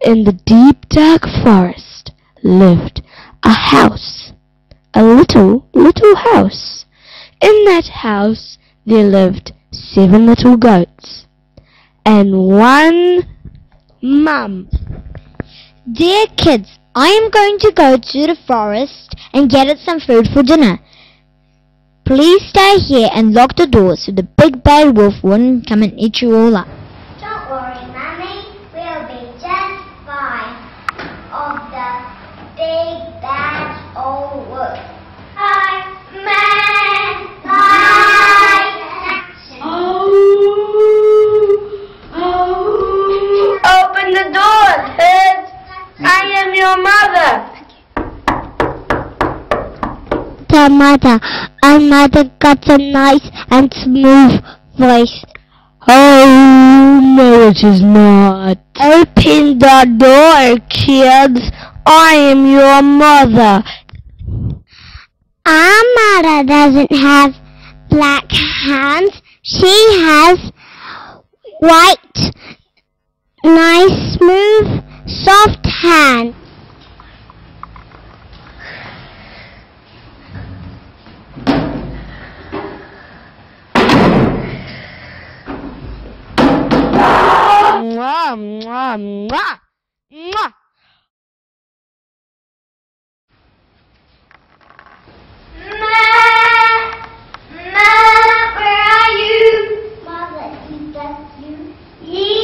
in the deep dark forest lived a house, a little house. In that house there lived 7 little goats and one mum. Dear kids, I am going to go to the forest and get us some food for dinner. Please stay here and lock the door so the big bad wolf won't come and eat you all up. Don't worry, Mummy. We'll be just fine of the big bad old wolf. Hi, man. Hi. Open the door, kids. I am your mother. Dear mother, our mother got a nice and smooth voice. Oh, no it is not. Open the door, kids. I am your mother. Our mother doesn't have black hands. She has white, nice, smooth, soft hands. Mwah, mwah, mwah, mwah. Ma, where are you? Mother, is that you?